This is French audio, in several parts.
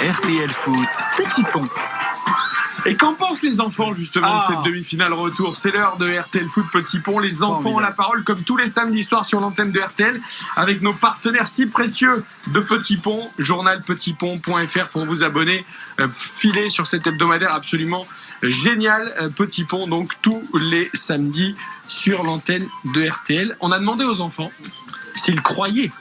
RTL Foot, Petit Pont. Et qu'en pensent les enfants justement de cette demi-finale retour? C'est l'heure de RTL Foot Petit Pont. Les enfants ont la parole comme tous les samedis soirs sur l'antenne de RTL avec nos partenaires si précieux de Petit Pont, journalpetitpont.fr pour vous abonner. Filez sur cet hebdomadaire absolument génial. Petit Pont donc tous les samedis sur l'antenne de RTL. On a demandé aux enfants s'ils croyaient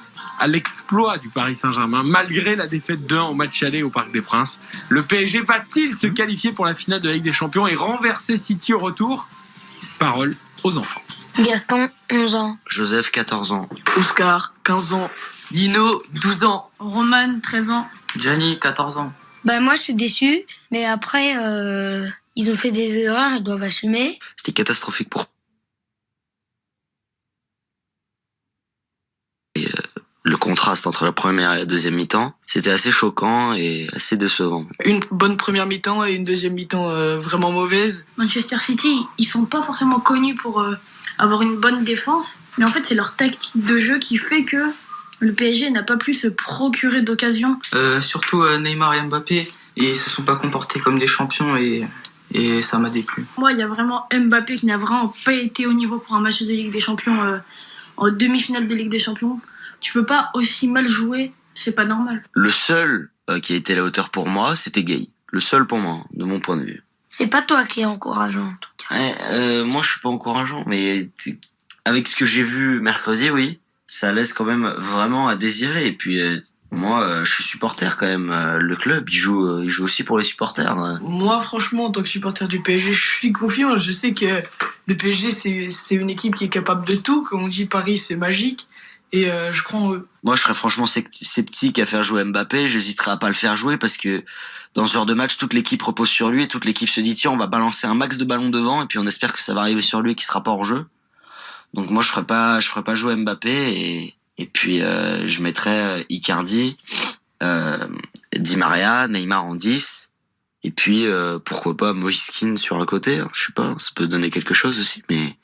à l'exploit du Paris Saint-Germain, malgré la défaite 2-1 au match aller au Parc des Princes. Le PSG va-t-il se qualifier pour la finale de la Ligue des Champions et renverser City au retour? Parole aux enfants. Gaston, 11 ans. Joseph, 14 ans. Oscar, 15 ans. Lino, 12 ans. Roman, 13 ans. Gianni, 14 ans. Moi je suis déçu, mais après ils ont fait des erreurs, ils doivent assumer. C'était catastrophique pour... Le contraste entre la première et la deuxième mi-temps, c'était assez choquant et assez décevant. Une bonne première mi-temps et une deuxième mi-temps vraiment mauvaise. Manchester City, ils sont pas forcément connus pour avoir une bonne défense, mais en fait c'est leur tactique de jeu qui fait que le PSG n'a pas pu se procurer d'occasion. Surtout Neymar et Mbappé, ils se sont pas comportés comme des champions et ça m'a déplu. Moi, il y a vraiment Mbappé qui n'a vraiment pas été au niveau pour un match de Ligue des Champions, en demi-finale de Ligue des Champions. Tu peux pas aussi mal jouer, c'est pas normal. Le seul qui a été à la hauteur pour moi, c'était Gay. Le seul pour moi, de mon point de vue. C'est pas toi qui es encourageant en tout cas. Ouais, moi je suis pas encourageant, mais avec ce que j'ai vu mercredi, oui, ça laisse quand même vraiment à désirer. Et puis moi, je suis supporter quand même. Le club, il joue aussi pour les supporters. Moi, franchement, en tant que supporter du PSG, je suis confiant. Je sais que le PSG, c'est une équipe qui est capable de tout. Comme on dit, Paris, c'est magique. Et je crois en eux. Moi, je serais franchement sceptique à faire jouer Mbappé. J'hésiterais à pas le faire jouer parce que dans ce genre de match, toute l'équipe repose sur lui et toute l'équipe se dit tiens, on va balancer un max de ballons devant et puis on espère que ça va arriver sur lui et qu'il sera pas hors jeu. Donc moi, je ferais pas jouer Mbappé et puis je mettrais Icardi, Di Maria, Neymar en 10. Et puis, pourquoi pas Moïse Kean sur le côté, hein, je sais pas, ça peut donner quelque chose aussi, mais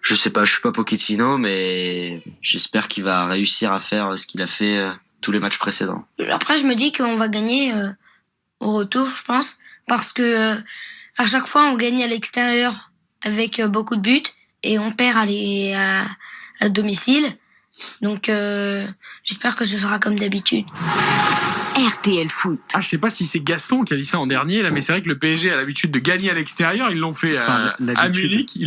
je sais pas, je suis pas Pochettino, mais j'espère qu'il va réussir à faire ce qu'il a fait tous les matchs précédents. Après je me dis qu'on va gagner au retour, je pense, parce que à chaque fois on gagne à l'extérieur avec beaucoup de buts et on perd à domicile. Donc j'espère que ce sera comme d'habitude. RTL Foot. Je sais pas si c'est Gaston qui a dit ça en dernier, là, mais c'est vrai que le PSG a l'habitude de gagner à l'extérieur. Ils l'ont fait à Munich,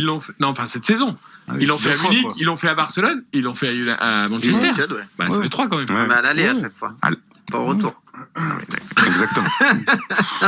cette saison. Ils l'ont fait à Munich, ils l'ont fait à Barcelone, ils l'ont fait à Manchester. Ça fait 3 quand même. Ouais. Mais à l'aller à chaque fois. Pas au retour. Exactement.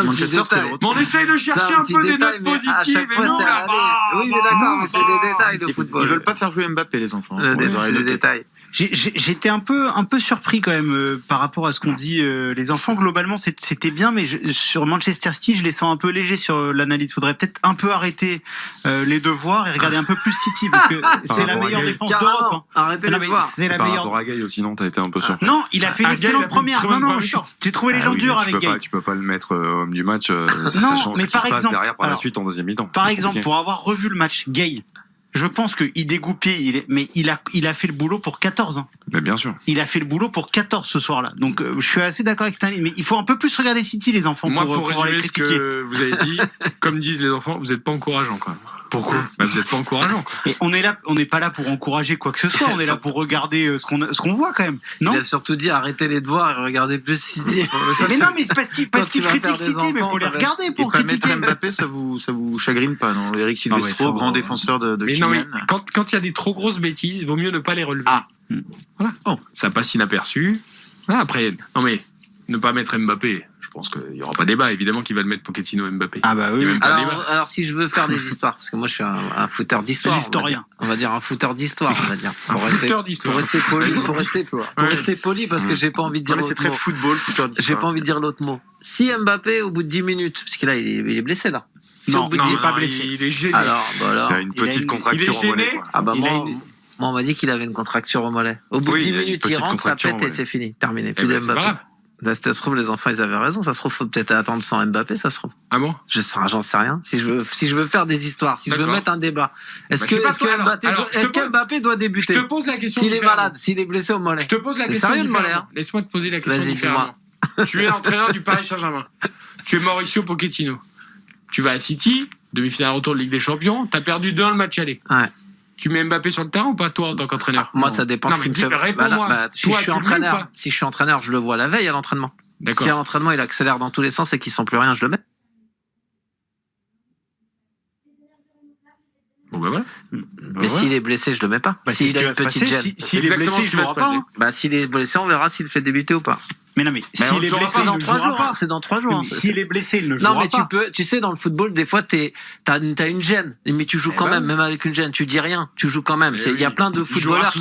Manchester, c'est le retour. Mais on essaye de chercher un peu des notes positives et nous là-bas. Oui, mais d'accord, mais c'est des détails de football. Ils veulent pas faire jouer Mbappé, les enfants. C'est des détails. J'étais un peu surpris quand même par rapport à ce qu'ont dit les enfants. Globalement, c'était bien, mais sur Manchester City, je les sens un peu légers sur l'analyse. Faudrait peut-être un peu arrêter les devoirs et regarder un peu plus City parce que c'est la meilleure défense d'Europe. Hein. Arrêtez de voir. C'est la Par meilleure. rapport à Gay aussi, non, t'as été un peu surpris. Non, il a fait une excellente première. Non, j'ai trouvé les gens durs avec Gay. Tu peux pas le mettre homme du match, non, sachant mais ce qui par se passe exemple, derrière par la suite en deuxième mi-temps. Par exemple, pour avoir revu le match, Gay, je pense qu'il dégoupille, mais il a fait le boulot pour 14 ans. Mais bien sûr. Il a fait le boulot pour 14 ce soir-là. Donc je suis assez d'accord avec Stanley, mais il faut un peu plus regarder City, les enfants, Moi, pour les résumer ce critiquer. que vous avez dit, comme disent les enfants, vous n'êtes pas encourageant quand même. Pourquoi ? Vous n'êtes pas encourageant. Mais on n'est pas là pour encourager quoi que ce soit. On est là pour regarder ce qu'on voit quand même. Non ? Il a surtout dit arrêtez les devoirs et regardez plus City. Mais non, mais c'est parce qu'il critique City, mais il faut les regarder pour critiquer. Mettre Mbappé, ça vous chagrine pas, non? Eric Silvestro, grand défenseur de Kylian. Non, mais quand il y a des trop grosses bêtises, il vaut mieux ne pas les relever. Voilà. Ça passe inaperçu. Après, non mais ne pas mettre Mbappé. Je pense qu'il n'y aura pas débat, évidemment qu'il va le mettre Pochettino Mbappé. Ah bah oui. Alors si je veux faire des histoires, parce que moi je suis un footeur d'histoire. L'historien. On va dire un footeur d'histoire, on va dire. Un footeur d'histoire. Pour rester poli, parce que j'ai pas envie de dire l'autre mot. C'est très football, footeur d'histoire. J'ai pas envie de dire l'autre mot. Si Mbappé, au bout de 10 minutes, parce qu'il il est blessé là. Non, il n'est pas blessé. Il est gêné. Alors, il a une petite contracture au mollet. Ah bah moi, on m'a dit qu'il avait une contracture au mollet. Au bout de 10 minutes, il rentre, ça pète et c'est fini. Terminé. Plus de Mbappé. Là, ça se trouve, les enfants, ils avaient raison. Ça se trouve, faut peut-être attendre sans Mbappé, ça se trouve. Ah bon? J'en sais rien. Si je veux faire des histoires, si je veux mettre un débat, est-ce que Mbappé doit débuter? Je te pose la question. S'il est malade, s'il est blessé au mollet. Je te pose la question. Sérieux, le mollet? Laisse-moi te poser la question. Vas-y, dis-moi. Tu es l'entraîneur du Paris Saint-Germain. Tu es Mauricio Pochettino. Tu vas à City, demi-finale retour de Ligue des Champions. T'as perdu 2-1 le match aller. Ouais. Tu mets Mbappé sur le terrain ou pas, toi, en tant qu'entraîneur? Moi, ça dépend ce qui me fait. Réponds-moi. Si je suis entraîneur, je le vois la veille à l'entraînement. D'accord. Si à l'entraînement, il accélère dans tous les sens et qu'il sent plus rien, je le mets. Bon, bah voilà. Mais s'il est blessé, je le mets pas. S'il a une petite gêne. S'il est blessé, je le vois pas. S'il est blessé, on verra s'il fait débuter ou pas. Mais non, mais s'il est blessé, il ne jouera pas. C'est dans 3 jours. S'il est blessé, il ne jouera pas. Non, mais tu sais, dans le football, des fois, t'as une gêne, mais tu joues quand même avec une gêne. Tu dis rien, tu joues quand même. Il y a plein de footballeurs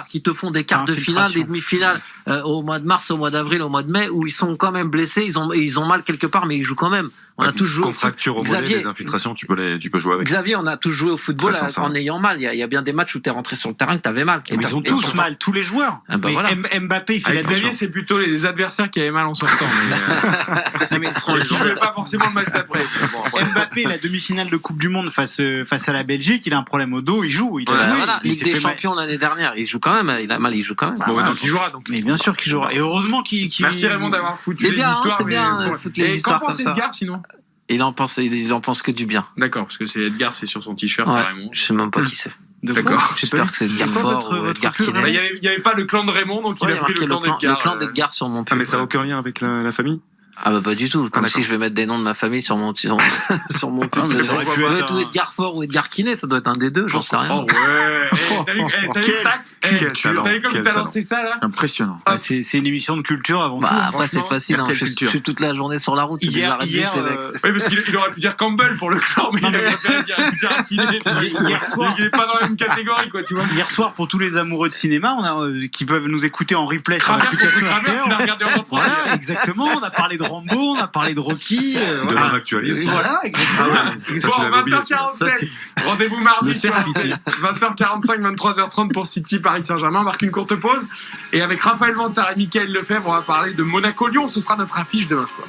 qui te font des quarts de finale, des demi-finales au mois de mars, au mois d'avril, au mois de mai, où ils sont quand même blessés, ils ont mal quelque part, mais ils jouent quand même. On a tous joué. Contracture au mollet, les infiltrations, tu peux jouer avec. Xavier, on a tous joué au football en ayant mal. Il y a bien des matchs où t'es rentré sur le terrain que t'avais mal. Ils ont tous mal, tous les joueurs. Mbappé, il fait la Xavier, c'est plutôt les adversaires qui avaient mal en sortant. Qui jouaient pas forcément le match d'après. Mbappé, la demi-finale de Coupe du Monde face à la Belgique, il a un problème au dos, il joue. Ligue des Champions l'année dernière, il joue quand même. Il a mal, il joue quand même. Donc il jouera. Mais bien sûr qu'il jouera. Et heureusement qu'il. Merci Raymond d'avoir foutu les histoires. C'est bien foutre les histoires comme ça. Et qu'en pense Edgar sinon? Il en pense que du bien. D'accord, parce que c'est Edgar, c'est sur son t-shirt. Raymond. Je sais même pas qui c'est. D'accord. J'espère que c'est Edgar Fort ou Edgar Quinet. Il n'y avait pas le clan de Raymond, donc il a pris le clan d'Edgar. Le clan d'Edgar sur mon pull. Ah, mais ça n'a aucun lien avec la famille? Ah bah pas du tout, comme si je vais mettre des noms de ma famille sur mon pull. Ça doit être ou Edgar Fort ou Edgar Quinet, ça doit être un des deux, j'en sais rien. Oh ouais. T'as vu comme t'as lancé ça là? Impressionnant. C'est une émission de culture avant tout. Après c'est facile, je suis toute la journée sur la route. Oui, parce qu'il aurait pu dire Campbell pour le clan, mais il a préféré dire Quinet. Il est pas dans la même catégorie, quoi, tu vois. Hier soir, pour tous les amoureux de cinéma, qui peuvent nous écouter en replay sur l'application RTL. Tu l'as regardé en entrée. Voilà, exactement. On a parlé de Rambo, on a parlé de Rocky. De l'homme actualisé. Voilà, exactement. Bon, 20h47. Rendez-vous mardi sur 20h45, 23h30 pour City Paris Saint-Germain. On marque une courte pause. Et avec Raphaël Vantard et Mickaël Lefebvre, on va parler de Monaco-Lyon. Ce sera notre affiche demain soir.